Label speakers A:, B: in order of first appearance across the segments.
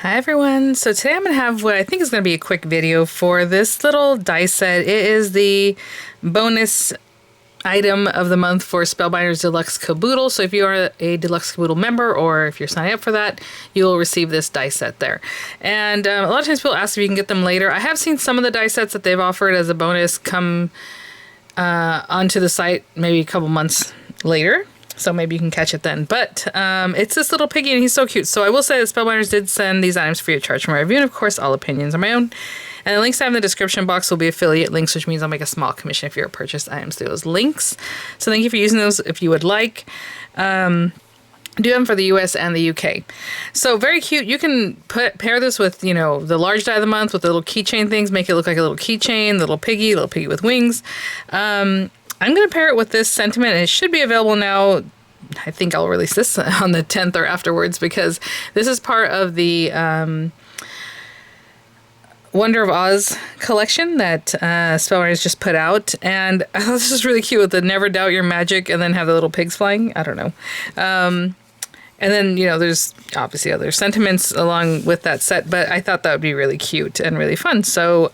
A: Hi everyone, so today I'm going to have what I think is going to be a quick video for this little die set. It is the bonus item of the month for Spellbinders Deluxe Caboodle. So if you are a Deluxe Caboodle member or if you're signing up for that, you'll receive this die set there. And a lot of times people ask if you can get them later. I have seen some of the die sets that they've offered as a bonus come onto the site maybe a couple months later. So maybe you can catch it then. But it's this little piggy and he's so cute. So I will say that Spellbinders did send these items free of charge for my review. And of course, all opinions are my own. And the links I have in the description box will be affiliate links, which means I'll make a small commission if you purchase items through those links. So thank you for using those if you would like. Do them for the US and the UK. So very cute. You can pair this with, you know, the large die of the month with the little keychain things, make it look like a little keychain, little piggy with wings. I'm going to pair it with this sentiment, and it should be available now. I think I'll release this on the 10th or afterwards because this is part of the Wonder of Oz collection that Spellbinders just put out. And I thought this was really cute with the never doubt your magic and then have the little pigs flying. I don't know. And then, you know, there's obviously other sentiments along with that set, but I thought that would be really cute and really fun. So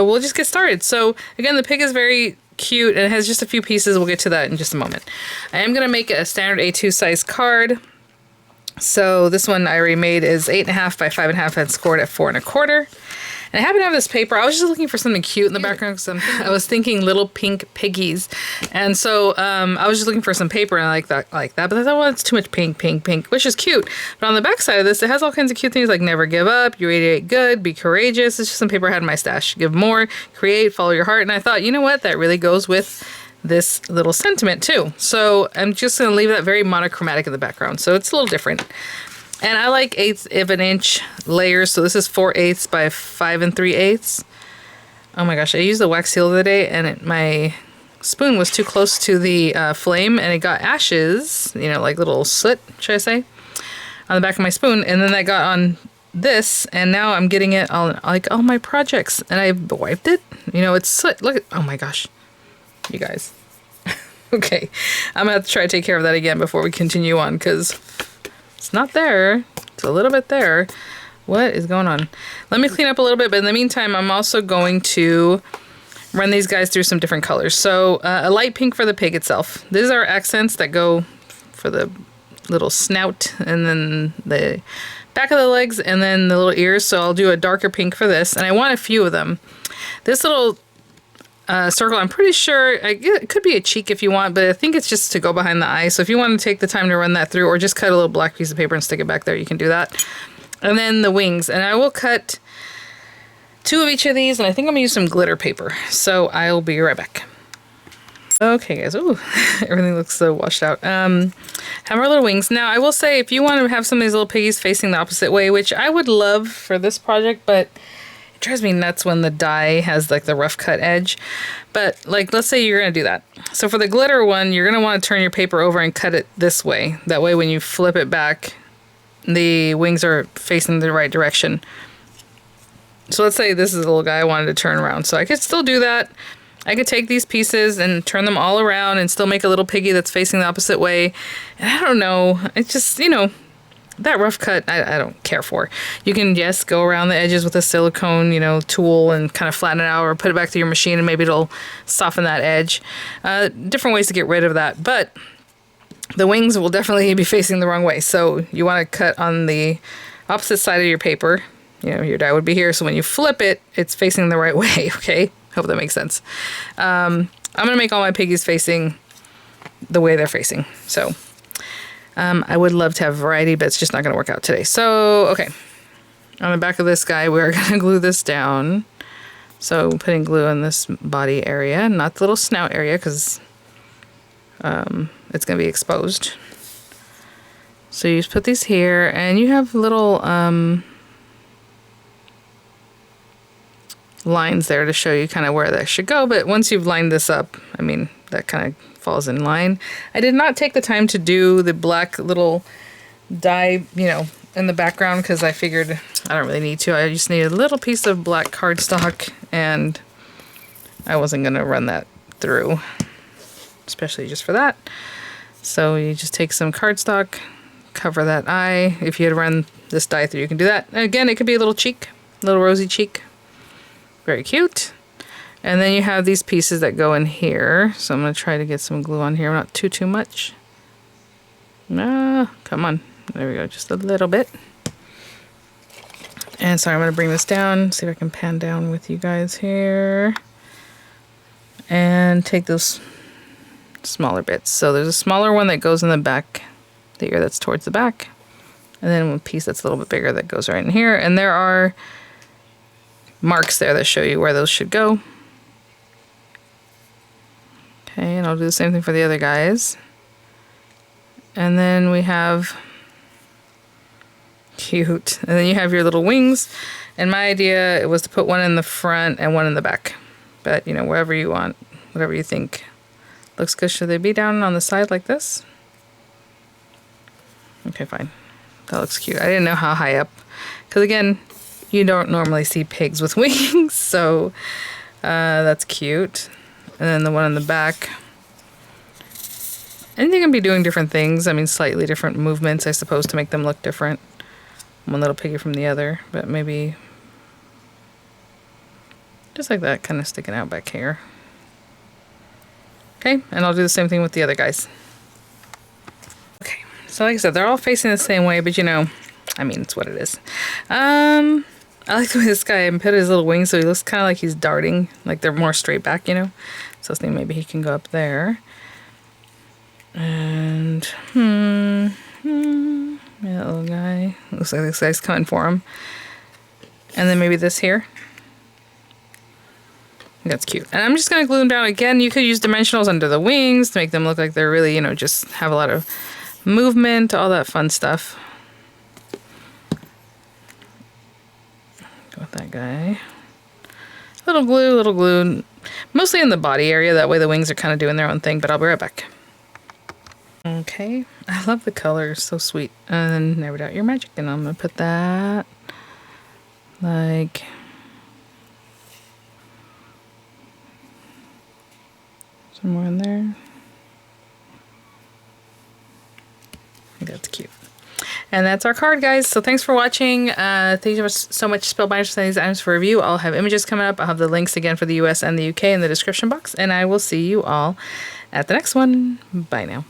A: we'll just get started. So again, the pig is very cute and it has just a few pieces. We'll get to that in just a moment. I am going to make a standard A2 size card. So this one I already made is 8.5 by 5.5 and scored at 4 1/4. And I happen to have this paper. I was just looking for something cute in the background because I was thinking little pink piggies. And so I was just looking for some paper and I like that. But I thought, well, it's too much pink, which is cute. But on the back side of this, it has all kinds of cute things like never give up, you radiate good, be courageous. It's just some paper I had in my stash. Give more, create, follow your heart. And I thought, you know what? That really goes with this little sentiment too. So I'm just going to leave that very monochromatic in the background. So it's a little different. And I like 1/8 of an inch layers. So this is 4/8 by 5 3/8. Oh my gosh, I used the wax seal the other day and my spoon was too close to the flame and it got ashes, you know, like little soot, should I say, on the back of my spoon. And then that got on this and now I'm getting it on like all my projects and I wiped it. You know, it's soot. Look at, oh my gosh, you guys. Okay, I'm gonna have to try to take care of that again before we continue on because it's not there. It's a little bit there. What is going on? Let me clean up a little bit, but in the meantime, I'm also going to run these guys through some different colors. So a light pink for the pig itself. These are accents that go for the little snout and then the back of the legs and then the little ears. So I'll do a darker pink for this. And I want a few of them. This little circle, I'm pretty sure, it could be a cheek if you want, but I think it's just to go behind the eye. So if you want to take the time to run that through or just cut a little black piece of paper and stick it back there, you can do that. And then the wings. And I will cut 2 of each of these, and I think I'm going to use some glitter paper. So I'll be right back. Okay, guys. Ooh, everything looks so washed out. Have our little wings. Now, I will say, if you want to have some of these little piggies facing the opposite way, which I would love for this project, but it drives me nuts when the die has like the rough cut edge. But like, let's say you're going to do that. So for the glitter one, you're going to want to turn your paper over and cut it this way. That way when you flip it back, the wings are facing the right direction. So let's say this is a little guy I wanted to turn around. So I could still do that. I could take these pieces and turn them all around and still make a little piggy that's facing the opposite way. And I don't know. It's just, you know, that rough cut, I don't care for. You can, yes, go around the edges with a silicone, you know, tool and kind of flatten it out or put it back to your machine and maybe it'll soften that edge. Different ways to get rid of that. But the wings will definitely be facing the wrong way. So you want to cut on the opposite side of your paper. You know, your die would be here. So when you flip it, it's facing the right way, okay? Hope that makes sense. I'm going to make all my piggies facing the way they're facing. So I would love to have variety, but it's just not going to work out today. So, okay. On the back of this guy, we're going to glue this down. So putting glue in this body area, not the little snout area, because it's going to be exposed. So you just put these here, and you have little lines there to show you kind of where that should go. But once you've lined this up, I mean, that kind of falls in line. I did not take the time to do the black little die, you know, in the background because I figured I don't really need to. I just need a little piece of black cardstock and I wasn't going to run that through, especially just for that. So you just take some cardstock, cover that eye. If you had run this die through, you can do that. And again, it could be a little cheek, a little rosy cheek. Very cute. And then you have these pieces that go in here. So I'm going to try to get some glue on here, not too much. No, come on. There we go, just a little bit. And so I'm going to bring this down, see if I can pan down with you guys here. And take those smaller bits. So there's a smaller one that goes in the back, the ear that's towards the back. And then one piece that's a little bit bigger that goes right in here. And there are marks there that show you where those should go. Okay, and I'll do the same thing for the other guys. And then we have, cute, and then you have your little wings. And my idea, it was to put one in the front and one in the back. But, you know, wherever you want, whatever you think looks good. Should they be down on the side like this? Okay, fine. That looks cute. I didn't know how high up. Because again, you don't normally see pigs with wings. So that's cute. And then the one in the back. And you can be doing different things. I mean, slightly different movements, I suppose, to make them look different. One little piggy from the other. But maybe just like that, kind of sticking out back here. Okay, and I'll do the same thing with the other guys. Okay, so like I said, they're all facing the same way, but you know, I mean, it's what it is. I like the way this guy put his little wings, so he looks kind of like he's darting, like they're more straight back, you know. So I was thinking maybe he can go up there. And, yeah, that little guy. Looks like this guy's coming for him. And then maybe this here. That's cute. And I'm just going to glue them down again. You could use dimensionals under the wings to make them look like they're really, you know, just have a lot of movement, all that fun stuff. Go with that guy. Little glue, mostly in the body area. That way the wings are kind of doing their own thing, but I'll be right back. Okay, I love the colors, so sweet. And then never doubt your magic, and I'm going to put that like somewhere in there. I think that's cute. And that's our card, guys. So thanks for watching. Thank you so much, Spellbinders, for sending these items for review. I'll have images coming up. I'll have the links again for the US and the UK in the description box. And I will see you all at the next one. Bye now.